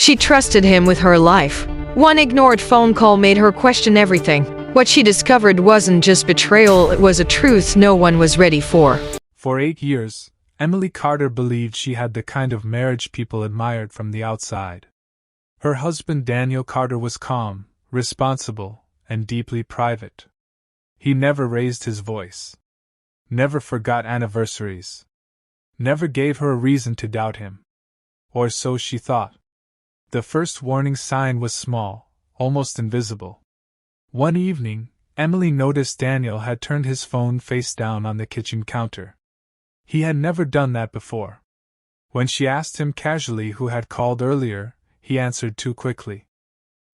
She trusted him with her life. One ignored phone call made her question everything. What she discovered wasn't just betrayal, it was a truth no one was ready for. For 8 years, Emily Carter believed she had the kind of marriage people admired from the outside. Her husband Daniel Carter was calm, responsible, and deeply private. He never raised his voice. Never forgot anniversaries. Never gave her a reason to doubt him. Or so she thought. The first warning sign was small, almost invisible. One evening, Emily noticed Daniel had turned his phone face down on the kitchen counter. He had never done that before. When she asked him casually who had called earlier, he answered too quickly.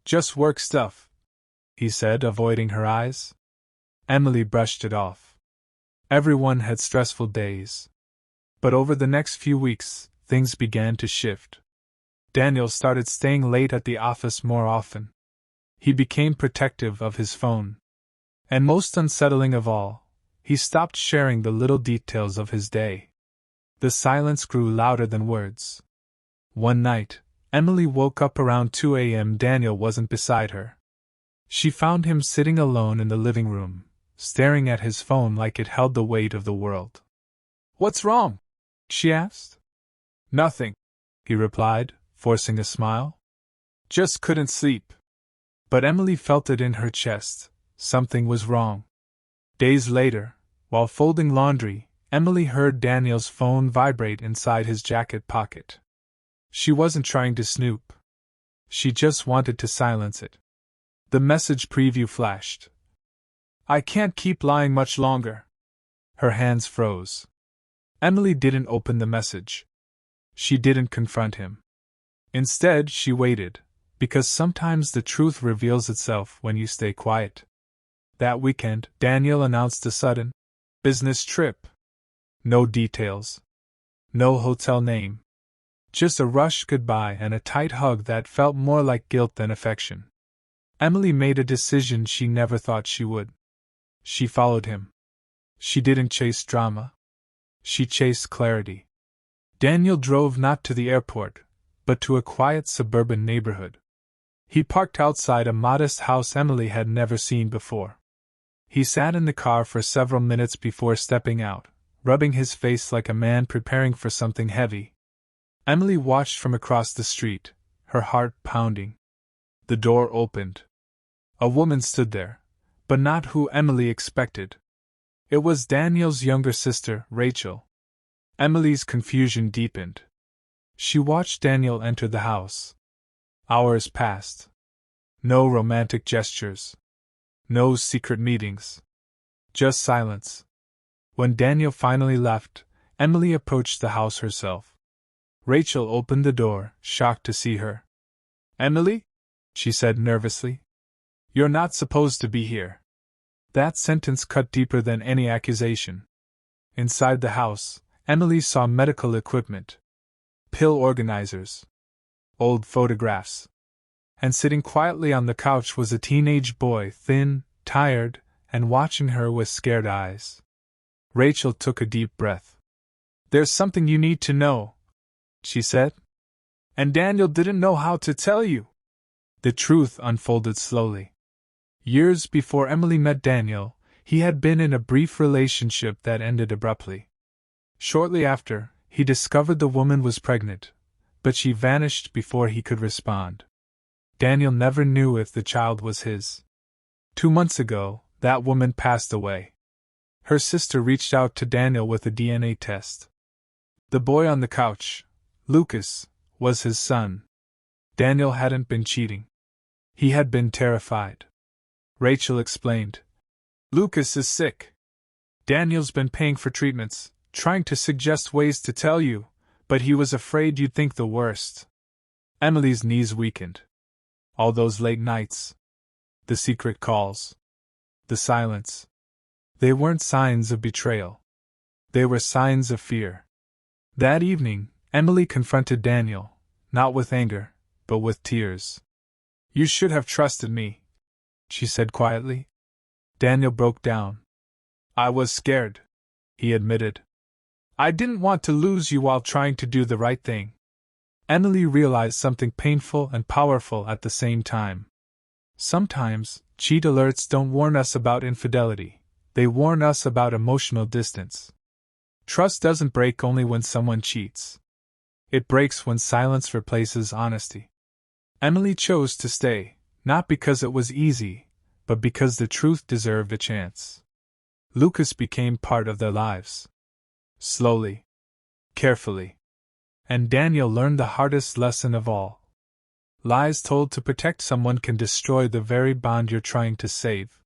"Just work stuff," he said, avoiding her eyes. Emily brushed it off. Everyone had stressful days. But over the next few weeks, things began to shift. Daniel started staying late at the office more often. He became protective of his phone. And most unsettling of all, he stopped sharing the little details of his day. The silence grew louder than words. One night, Emily woke up around 2 a.m. Daniel wasn't beside her. She found him sitting alone in the living room, staring at his phone like it held the weight of the world. "What's wrong?" she asked. "Nothing," he replied, forcing a smile. "Just couldn't sleep." But Emily felt it in her chest. Something was wrong. Days later, while folding laundry, Emily heard Daniel's phone vibrate inside his jacket pocket. She wasn't trying to snoop. She just wanted to silence it. The message preview flashed. "I can't keep lying much longer." Her hands froze. Emily didn't open the message. She didn't confront him. Instead, she waited, because sometimes the truth reveals itself when you stay quiet. That weekend, Daniel announced a sudden business trip. No details. No hotel name. Just a rushed goodbye and a tight hug that felt more like guilt than affection. Emily made a decision she never thought she would. She followed him. She didn't chase drama. She chased clarity. Daniel drove not to the airport, but to a quiet suburban neighborhood. He parked outside a modest house Emily had never seen before. He sat in the car for several minutes before stepping out, rubbing his face like a man preparing for something heavy. Emily watched from across the street, her heart pounding. The door opened. A woman stood there, but not who Emily expected. It was Daniel's younger sister, Rachel. Emily's confusion deepened. She watched Daniel enter the house. Hours passed. No romantic gestures. No secret meetings. Just silence. When Daniel finally left, Emily approached the house herself. Rachel opened the door, shocked to see her. "Emily?" she said nervously. "You're not supposed to be here." That sentence cut deeper than any accusation. Inside the house, Emily saw medical equipment, pill organizers, old photographs. And sitting quietly on the couch was a teenage boy, thin, tired, and watching her with scared eyes. Rachel took a deep breath. "There's something you need to know," she said. "And Daniel didn't know how to tell you." The truth unfolded slowly. Years before Emily met Daniel, he had been in a brief relationship that ended abruptly. Shortly after, he discovered the woman was pregnant, but she vanished before he could respond. Daniel never knew if the child was his. 2 months ago, that woman passed away. Her sister reached out to Daniel with a DNA test. The boy on the couch, Lucas, was his son. Daniel hadn't been cheating. He had been terrified. Rachel explained. "Lucas is sick. Daniel's been paying for treatments, trying to suggest ways to tell you, but he was afraid you'd think the worst." Emily's knees weakened. All those late nights. The secret calls. The silence. They weren't signs of betrayal. They were signs of fear. That evening, Emily confronted Daniel, not with anger, but with tears. "You should have trusted me," she said quietly. Daniel broke down. "I was scared," he admitted. "I didn't want to lose you while trying to do the right thing." Emily realized something painful and powerful at the same time. Sometimes, cheat alerts don't warn us about infidelity, they warn us about emotional distance. Trust doesn't break only when someone cheats. It breaks when silence replaces honesty. Emily chose to stay, not because it was easy, but because the truth deserved a chance. Lucas became part of their lives. Slowly. Carefully. And Daniel learned the hardest lesson of all. Lies told to protect someone can destroy the very bond you're trying to save.